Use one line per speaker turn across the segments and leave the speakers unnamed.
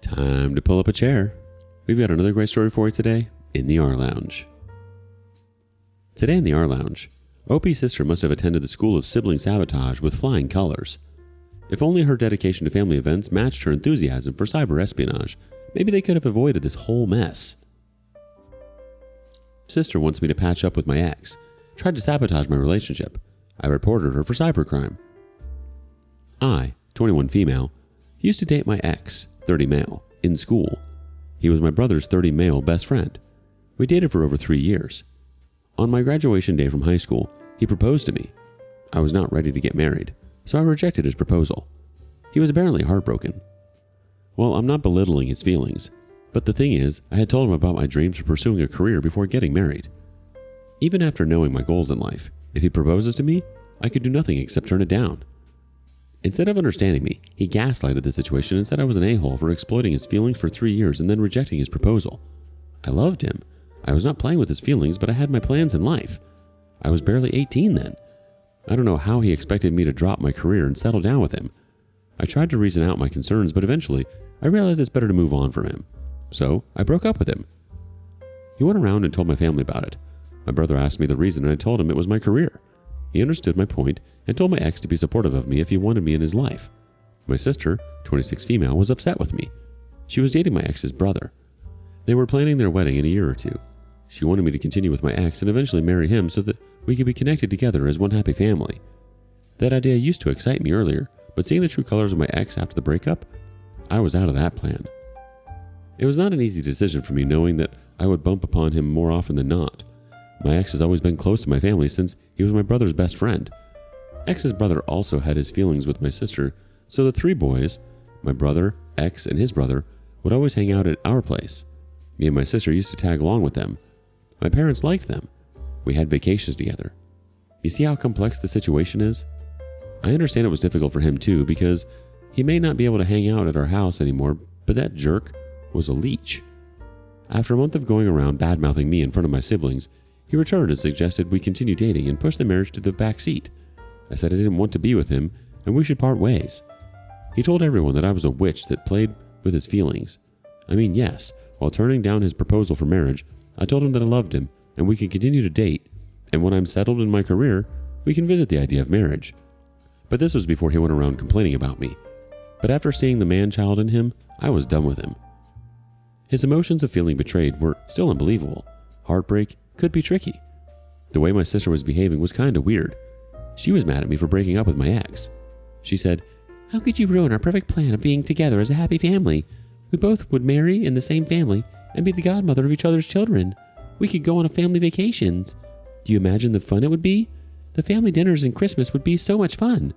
Time to pull up a chair. We've got another great story for you today in the rLounge. Today in the rLounge, Opie's sister must have attended the school of sibling sabotage with flying colors. If only her dedication to family events matched her enthusiasm for cyber espionage, maybe they could have avoided this whole mess. Sister wants me to patch up with my ex. Tried to sabotage my relationship. I reported her for cybercrime. I, 21 female, used to date my ex, 30 male, in school. He was my brother's 30 male best friend. We dated for over 3 years. On my graduation day from high school, he proposed to me. I was not ready to get married, so I rejected his proposal. He was apparently heartbroken. Well, I'm not belittling his feelings, but the thing is, I had told him about my dreams of pursuing a career before getting married. Even after knowing my goals in life, if he proposes to me, I could do nothing except turn it down. Instead of understanding me, he gaslighted the situation and said I was an a-hole for exploiting his feelings for 3 years and then rejecting his proposal. I loved him. I was not playing with his feelings, but I had my plans in life. I was barely 18 then. I don't know how he expected me to drop my career and settle down with him. I tried to reason out my concerns, but eventually I realized it's better to move on from him. So I broke up with him. He went around and told my family about it. My brother asked me the reason and I told him it was my career. He understood my point and told my ex to be supportive of me if he wanted me in his life. My sister, 26 female, was upset with me. She was dating my ex's brother. They were planning their wedding in a year or two. She wanted me to continue with my ex and eventually marry him so that we could be connected together as one happy family. That idea used to excite me earlier, but seeing the true colors of my ex after the breakup, I was out of that plan. It was not an easy decision for me knowing that I would bump upon him more often than not. My ex has always been close to my family since he was my brother's best friend. Ex's brother also had his feelings with my sister, so the 3 boys, my brother, ex, and his brother, would always hang out at our place. Me and my sister used to tag along with them. My parents liked them. We had vacations together. You see how complex the situation is? I understand it was difficult for him too because he may not be able to hang out at our house anymore, but that jerk was a leech. After a month of going around bad-mouthing me in front of my siblings, he returned and suggested we continue dating and push the marriage to the back seat. I said I didn't want to be with him and we should part ways. He told everyone that I was a witch that played with his feelings. I mean, yes, while turning down his proposal for marriage, I told him that I loved him and we could continue to date, and when I'm settled in my career, we can visit the idea of marriage. But this was before he went around complaining about me. But after seeing the man-child in him, I was done with him. His emotions of feeling betrayed were still unbelievable. Heartbreak could be tricky. The way my sister was behaving was kind of weird. She was mad at me for breaking up with my ex. She said, "How could you ruin our perfect plan of being together as a happy family? We both would marry in the same family and be the godmother of each other's children. We could go on a family vacations. Do you imagine the fun it would be? The family dinners and Christmas would be so much fun."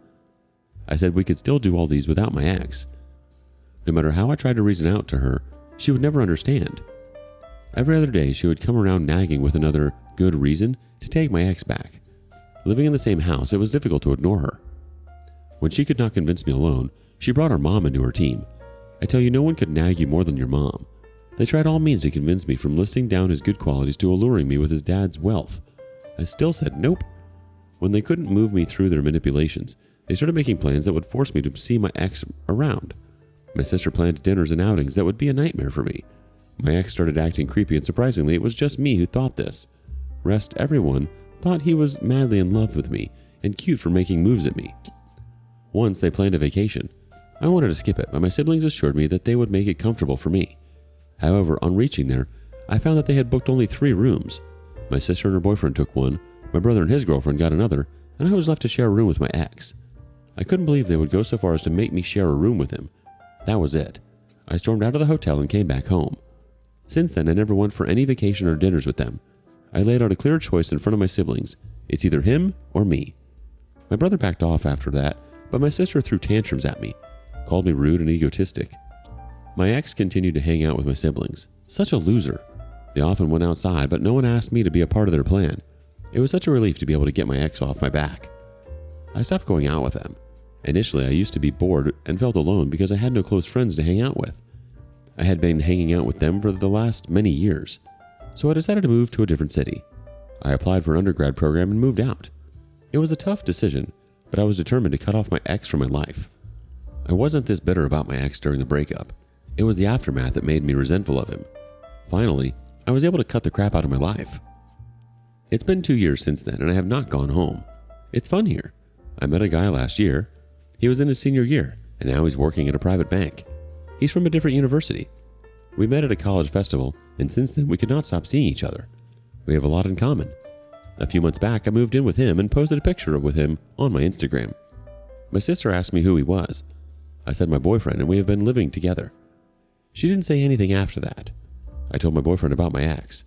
I said we could still do all these without my ex. No matter how I tried to reason out to her, she would never understand. Every other day, she would come around nagging with another good reason to take my ex back. Living in the same house, it was difficult to ignore her. When she could not convince me alone, she brought her mom into her team. I tell you, no one could nag you more than your mom. They tried all means to convince me from listing down his good qualities to alluring me with his dad's wealth. I still said nope. When they couldn't move me through their manipulations, they started making plans that would force me to see my ex around. My sister planned dinners and outings that would be a nightmare for me. My ex started acting creepy, and surprisingly, it was just me who thought this. Rest everyone thought he was madly in love with me and cute for making moves at me. Once they planned a vacation. I wanted to skip it, but my siblings assured me that they would make it comfortable for me. However, on reaching there, I found that they had booked only 3 rooms. My sister and her boyfriend took one, my brother and his girlfriend got another, and I was left to share a room with my ex. I couldn't believe they would go so far as to make me share a room with him. That was it. I stormed out of the hotel and came back home. Since then, I never went for any vacation or dinners with them. I laid out a clear choice in front of my siblings. It's either him or me. My brother backed off after that, but my sister threw tantrums at me, called me rude and egotistic. My ex continued to hang out with my siblings. Such a loser. They often went outside, but no one asked me to be a part of their plan. It was such a relief to be able to get my ex off my back. I stopped going out with them. Initially, I used to be bored and felt alone because I had no close friends to hang out with. I had been hanging out with them for the last many years, so I decided to move to a different city. I applied for an undergrad program and moved out. It was a tough decision, but I was determined to cut off my ex from my life. I wasn't this bitter about my ex during the breakup. It was the aftermath that made me resentful of him. Finally, I was able to cut the crap out of my life. It's been 2 years since then, and I have not gone home. It's fun here. I met a guy last year. He was in his senior year, and now he's working at a private bank. He's from a different university. We met at a college festival, and since then we could not stop seeing each other. We have a lot in common. A few months back, I moved in with him and posted a picture with him on my Instagram. My sister asked me who he was. I said my boyfriend, and we have been living together. She didn't say anything after that. I told my boyfriend about my ex.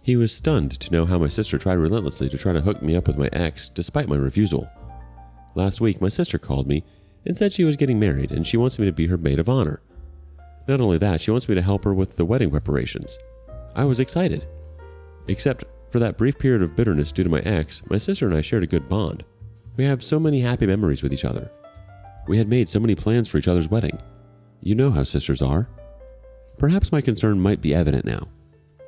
He was stunned to know how my sister tried relentlessly to try to hook me up with my ex despite my refusal. Last week, my sister called me and said she was getting married and she wants me to be her maid of honor. Not only that, she wants me to help her with the wedding preparations. I was excited. Except for that brief period of bitterness due to my ex, my sister and I shared a good bond. We have so many happy memories with each other. We had made so many plans for each other's wedding. You know how sisters are. Perhaps my concern might be evident now.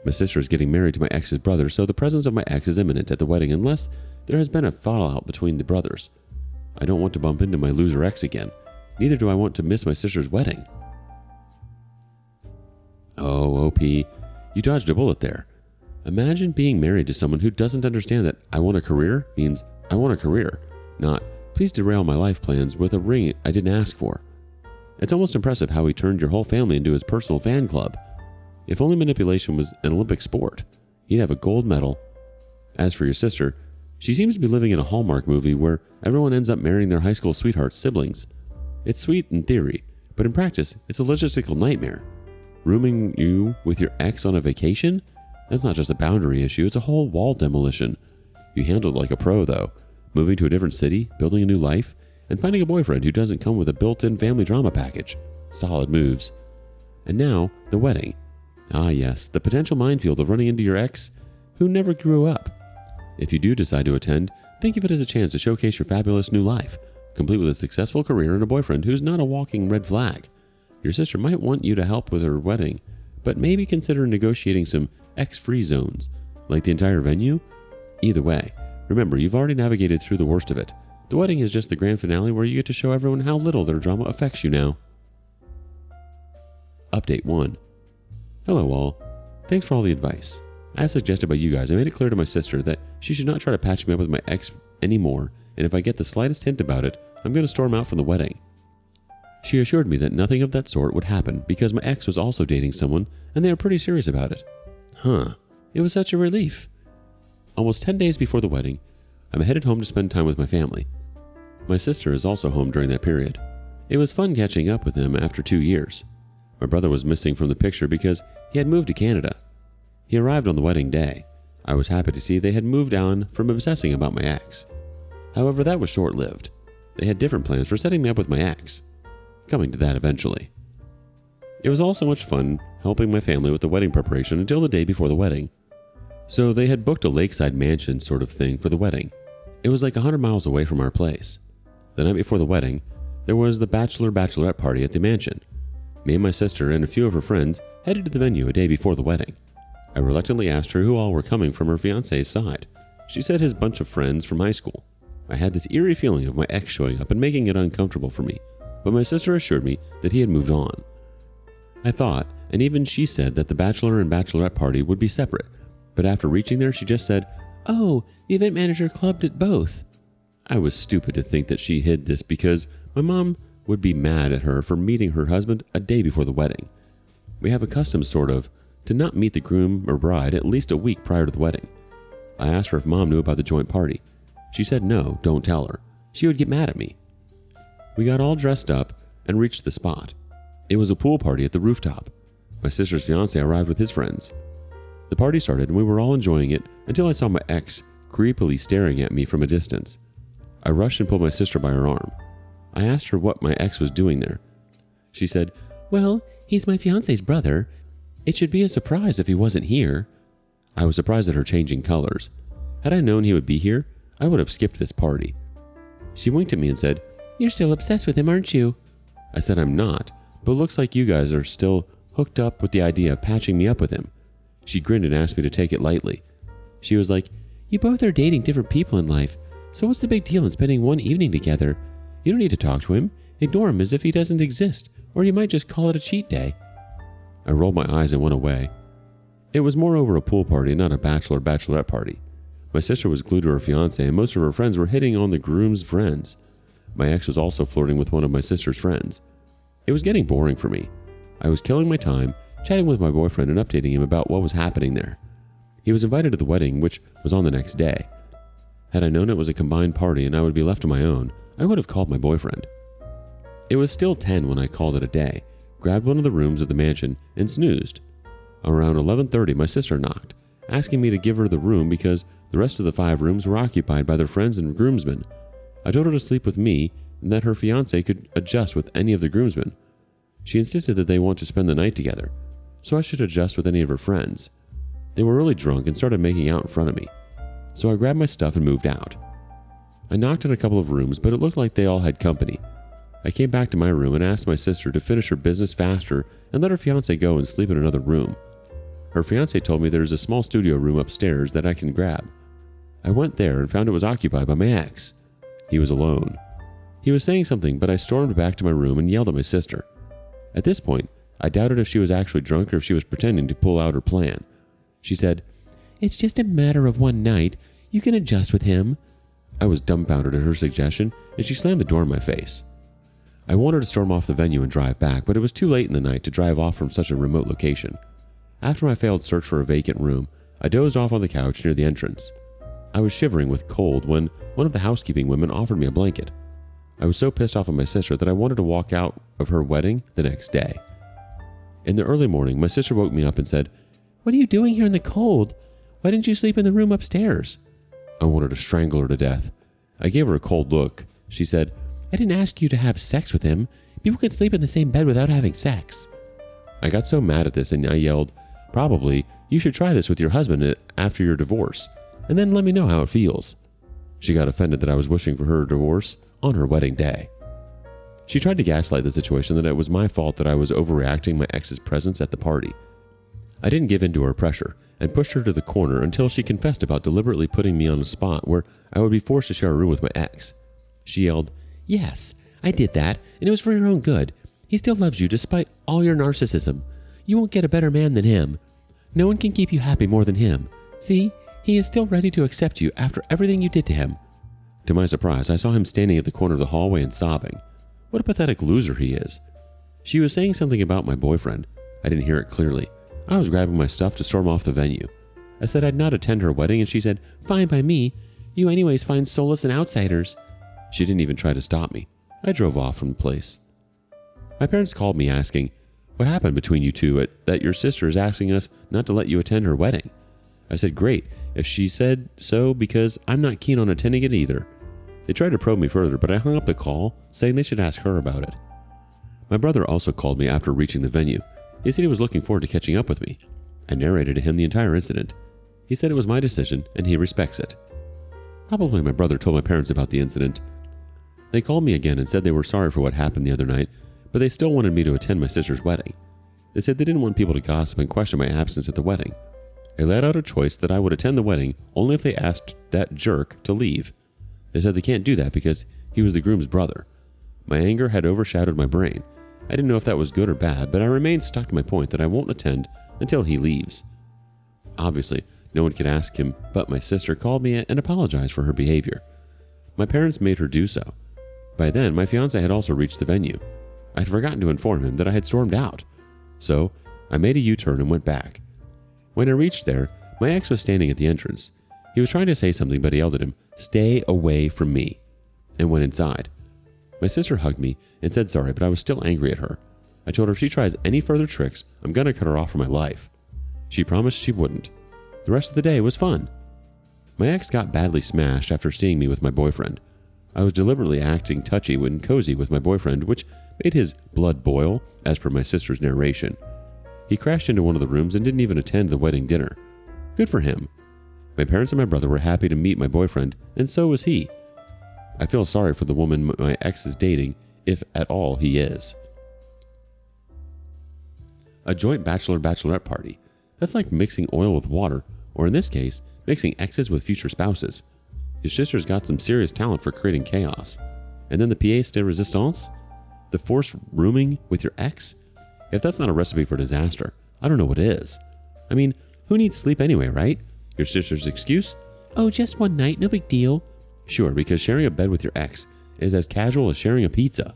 My sister is getting married to my ex's brother, so the presence of my ex is imminent at the wedding unless there has been a fallout between the brothers. I don't want to bump into my loser ex again. Neither do I want to miss my sister's wedding. Oh, OP, you dodged a bullet there. Imagine being married to someone who doesn't understand that I want a career means I want a career, not please derail my life plans with a ring I didn't ask for. It's almost impressive how he turned your whole family into his personal fan club. If only manipulation was an Olympic sport, he'd have a gold medal. As for your sister, she seems to be living in a Hallmark movie where everyone ends up marrying their high school sweetheart's siblings. It's sweet in theory, but in practice, it's a logistical nightmare. Rooming you with your ex on a vacation? That's not just a boundary issue, it's a whole wall demolition. You handled it like a pro, though. Moving to a different city, building a new life, and finding a boyfriend who doesn't come with a built-in family drama package. Solid moves. And now, the wedding. Ah yes, the potential minefield of running into your ex who never grew up. If you do decide to attend, think of it as a chance to showcase your fabulous new life, complete with a successful career and a boyfriend who's not a walking red flag. Your sister might want you to help with her wedding, but maybe consider negotiating some ex-free zones, like the entire venue. Either way, remember you've already navigated through the worst of it. The wedding is just the grand finale where you get to show everyone how little their drama affects you now. Update 1. Hello all. Thanks for all the advice. As suggested by you guys, I made it clear to my sister that she should not try to patch me up with my ex anymore, and if I get the slightest hint about it, I'm going to storm out from the wedding. She assured me that nothing of that sort would happen because my ex was also dating someone and they were pretty serious about it. It was such a relief. Almost 10 days before the wedding, I'm headed home to spend time with my family. My sister is also home during that period. It was fun catching up with them after 2 years. My brother was missing from the picture because he had moved to Canada. He arrived on the wedding day. I was happy to see they had moved on from obsessing about my ex. However, that was short-lived. They had different plans for setting me up with my ex. Coming to that eventually. It was all so much fun helping my family with the wedding preparation until the day before the wedding. So they had booked a lakeside mansion sort of thing for the wedding. It was like 100 miles away from our place. The night before the wedding, there was the bachelorette party at the mansion. Me and my sister and a few of her friends headed to the venue a day before the wedding. I reluctantly asked her who all were coming from her fiancé's side. She said his bunch of friends from high school. I had this eerie feeling of my ex showing up and making it uncomfortable for me, but my sister assured me that he had moved on. I thought, and even she said that the bachelor and bachelorette party would be separate, but after reaching there she just said, "Oh, the event manager clubbed it both." I was stupid to think that she hid this because my mom would be mad at her for meeting her husband a day before the wedding. We have a custom to not meet the groom or bride at least a week prior to the wedding. I asked her if mom knew about the joint party. She said no, don't tell her. She would get mad at me. We got all dressed up and reached the spot. It was a pool party at the rooftop. My sister's fiancé arrived with his friends. The party started and we were all enjoying it until I saw my ex creepily staring at me from a distance. I rushed and pulled my sister by her arm. I asked her what my ex was doing there. She said, "Well, he's my fiancé's brother. It should be a surprise if he wasn't here." I was surprised at her changing colors. Had I known he would be here, I would have skipped this party. She winked at me and said, "You're still obsessed with him, aren't you?" I said I'm not, but it looks like you guys are still hooked up with the idea of patching me up with him. She grinned and asked me to take it lightly. She was like, "You both are dating different people in life, so what's the big deal in spending one evening together? You don't need to talk to him. Ignore him as if he doesn't exist, or you might just call it a cheat day. I rolled my eyes and went away. It was moreover a pool party, not a bachelorette party. My sister was glued to her fiancé, and most of her friends were hitting on the groom's friends. My ex was also flirting with one of my sister's friends. It was getting boring for me. I was killing my time, chatting with my boyfriend and updating him about what was happening there. He was invited to the wedding, which was on the next day. Had I known it was a combined party and I would be left on my own, I would have called my boyfriend. It was still 10 when I called it a day, grabbed one of the rooms of the mansion, and snoozed. Around 11:30, my sister knocked, asking me to give her the room because the rest of the 5 rooms were occupied by their friends and groomsmen. I told her to sleep with me and that her fiancé could adjust with any of the groomsmen. She insisted that they want to spend the night together, so I should adjust with any of her friends. They were really drunk and started making out in front of me, so I grabbed my stuff and moved out. I knocked on a couple of rooms, but it looked like they all had company. I came back to my room and asked my sister to finish her business faster and let her fiancé go and sleep in another room. Her fiancé told me there's a small studio room upstairs that I can grab. I went there and found it was occupied by my ex. He was alone. He was saying something, but I stormed back to my room and yelled at my sister. At this point, I doubted if she was actually drunk or if she was pretending to pull out her plan. She said, "It's just a matter of one night. You can adjust with him." I was dumbfounded at her suggestion, and she slammed the door in my face. I wanted to storm off the venue and drive back, but it was too late in the night to drive off from such a remote location. After my failed search for a vacant room, I dozed off on the couch near the entrance. I was shivering with cold when one of the housekeeping women offered me a blanket. I was so pissed off at my sister that I wanted to walk out of her wedding the next day. In the early morning, my sister woke me up and said, "What are you doing here in the cold? Why didn't you sleep in the room upstairs?" I wanted to strangle her to death. I gave her a cold look. She said, "I didn't ask you to have sex with him. People can sleep in the same bed without having sex." I got so mad at this and I yelled, "Probably you should try this with your husband after your divorce, and then let me know how it feels." She got offended that I was wishing for her divorce on her wedding day. She tried to gaslight the situation that it was my fault that I was overreacting my ex's presence at the party. I didn't give in to her pressure and pushed her to the corner until she confessed about deliberately putting me on a spot where I would be forced to share a room with my ex. She yelled, "Yes, I did that, and it was for your own good. He still loves you despite all your narcissism. You won't get a better man than him. No one can keep you happy more than him. See, he is still ready to accept you after everything you did to him." To my surprise, I saw him standing at the corner of the hallway and sobbing. What a pathetic loser he is. She was saying something about my boyfriend. I didn't hear it clearly. I was grabbing my stuff to storm off the venue. I said I'd not attend her wedding, and she said, "Fine by me. You anyways find solace in outsiders." She didn't even try to stop me. I drove off from the place. My parents called me asking, "What happened between you two that your sister is asking us not to let you attend her wedding?" I said, "Great, if she said so, because I'm not keen on attending it either." They tried to probe me further, but I hung up the call, saying they should ask her about it. My brother also called me after reaching the venue. He said he was looking forward to catching up with me. I narrated to him the entire incident. He said it was my decision, and he respects it. Probably my brother told my parents about the incident. They called me again and said they were sorry for what happened the other night, but they still wanted me to attend my sister's wedding. They said they didn't want people to gossip and question my absence at the wedding. I laid out a choice that I would attend the wedding only if they asked that jerk to leave. They said they can't do that because he was the groom's brother. My anger had overshadowed my brain. I didn't know if that was good or bad, but I remained stuck to my point that I won't attend until he leaves. Obviously, no one could ask him, but my sister called me and apologized for her behavior. My parents made her do so. By then, my fiancé had also reached the venue. I had forgotten to inform him that I had stormed out. So, I made a U-turn and went back. When I reached there, my ex was standing at the entrance. He was trying to say something, but I yelled at him, "Stay away from me," and went inside. My sister hugged me and said sorry, but I was still angry at her. I told her if she tries any further tricks, I'm going to cut her off from my life. She promised she wouldn't. The rest of the day was fun. My ex got badly smashed after seeing me with my boyfriend. I was deliberately acting touchy and cozy with my boyfriend, which made his blood boil, as per my sister's narration. He crashed into one of the rooms and didn't even attend the wedding dinner. Good for him. My parents and my brother were happy to meet my boyfriend, and so was he. I feel sorry for the woman my ex is dating, if at all he is. A joint bachelorette party. That's like mixing oil with water, or in this case, mixing exes with future spouses. Your sister's got some serious talent for creating chaos. And then the pièce de résistance? The forced rooming with your ex? If that's not a recipe for disaster, I don't know what is. I mean, who needs sleep anyway, right? Your sister's excuse? Oh, just one night, no big deal. Sure, because sharing a bed with your ex is as casual as sharing a pizza.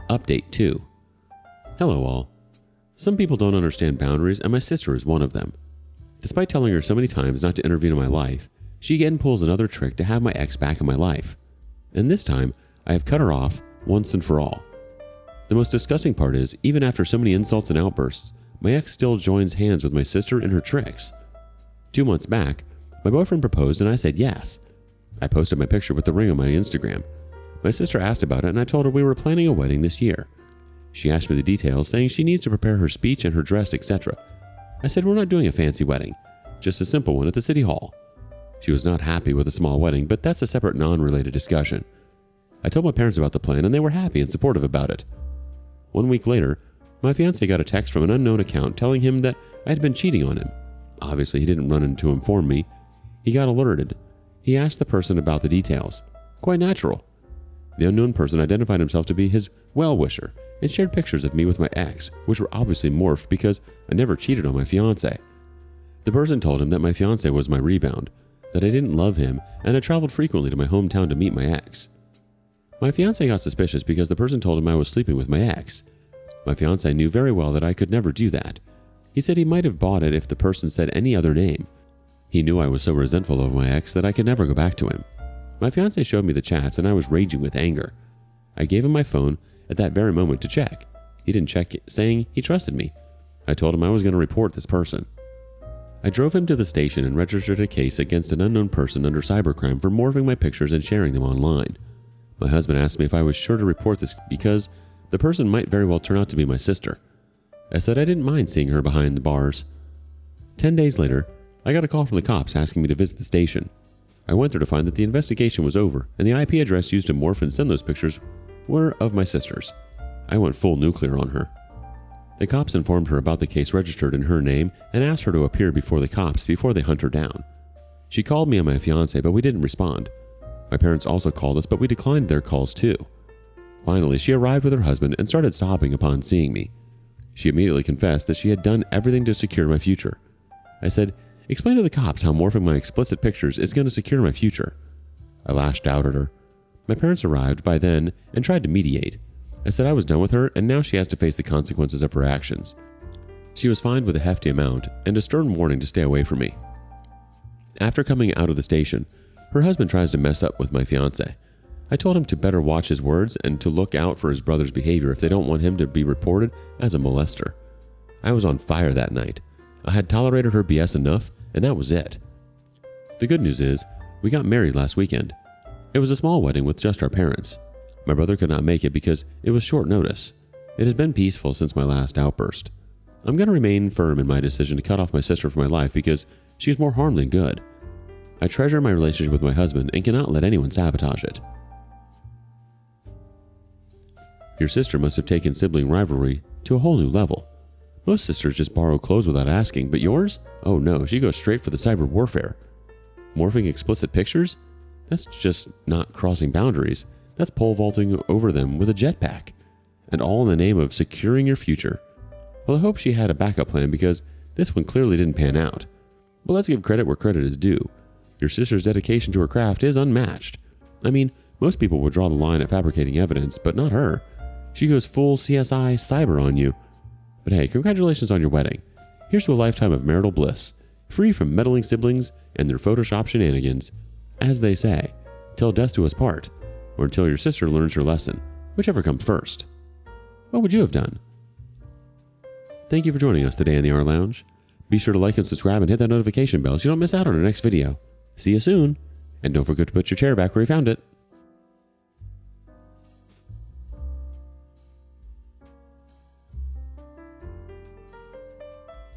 Update 2. Hello all. Some people don't understand boundaries, and my sister is one of them. Despite telling her so many times not to intervene in my life, she again pulls another trick to have my ex back in my life. And this time, I have cut her off once and for all. The most disgusting part is, even after so many insults and outbursts, my ex still joins hands with my sister in her tricks. 2 months back, my boyfriend proposed and I said yes. I posted my picture with the ring on my Instagram. My sister asked about it and I told her we were planning a wedding this year. She asked me the details, saying she needs to prepare her speech and her dress, etc. I said we're not doing a fancy wedding, just a simple one at the city hall. She was not happy with a small wedding, but that's a separate non-related discussion. I told my parents about the plan and they were happy and supportive about it. 1 week later, my fiancé got a text from an unknown account telling him that I had been cheating on him. Obviously, he didn't run in to inform me. He got alerted. He asked the person about the details. Quite natural. The unknown person identified himself to be his well-wisher and shared pictures of me with my ex, which were obviously morphed because I never cheated on my fiancé. The person told him that my fiancé was my rebound, that I didn't love him, and I traveled frequently to my hometown to meet my ex. My fiancé got suspicious because the person told him I was sleeping with my ex. My fiancé knew very well that I could never do that. He said he might have bought it if the person said any other name. He knew I was so resentful of my ex that I could never go back to him. My fiancé showed me the chats and I was raging with anger. I gave him my phone at that very moment to check. He didn't check it, saying he trusted me. I told him I was going to report this person. I drove him to the station and registered a case against an unknown person under cybercrime for morphing my pictures and sharing them online. My husband asked me if I was sure to report this because the person might very well turn out to be my sister. I said I didn't mind seeing her behind the bars. 10 days later, I got a call from the cops asking me to visit the station. I went there to find that the investigation was over and the IP address used to morph and send those pictures were of my sister's. I went full nuclear on her. The cops informed her about the case registered in her name and asked her to appear before the cops before they hunt her down. She called me and my fiancé, but we didn't respond. My parents also called us, but we declined their calls too. Finally, she arrived with her husband and started sobbing upon seeing me. She immediately confessed that she had done everything to secure my future. I said, "Explain to the cops how morphing my explicit pictures is going to secure my future." I lashed out at her. My parents arrived by then and tried to mediate. I said I was done with her and now she has to face the consequences of her actions. She was fined with a hefty amount and a stern warning to stay away from me. After coming out of the station, her husband tries to mess up with my fiancé. I told him to better watch his words and to look out for his brother's behavior if they don't want him to be reported as a molester. I was on fire that night. I had tolerated her BS enough, and that was it. The good news is, we got married last weekend. It was a small wedding with just our parents. My brother could not make it because it was short notice. It has been peaceful since my last outburst. I'm going to remain firm in my decision to cut off my sister from my life because she's more harm than good. I treasure my relationship with my husband and cannot let anyone sabotage it. Your sister must have taken sibling rivalry to a whole new level. Most sisters just borrow clothes without asking, but yours? Oh no, she goes straight for the cyber warfare. Morphing explicit pictures? That's just not crossing boundaries. That's pole vaulting over them with a jetpack. And all in the name of securing your future. Well, I hope she had a backup plan because this one clearly didn't pan out. But let's give credit where credit is due. Your sister's dedication to her craft is unmatched. I mean, most people would draw the line at fabricating evidence, but not her. She goes full CSI cyber on you. But hey, congratulations on your wedding. Here's to a lifetime of marital bliss, free from meddling siblings and their Photoshop shenanigans. As they say, till death do us part, or until your sister learns her lesson, whichever comes first. What would you have done? Thank you for joining us today in the rLounge. Be sure to like and subscribe and hit that notification bell so you don't miss out on our next video. See you soon, and don't forget to put your chair back where you found it.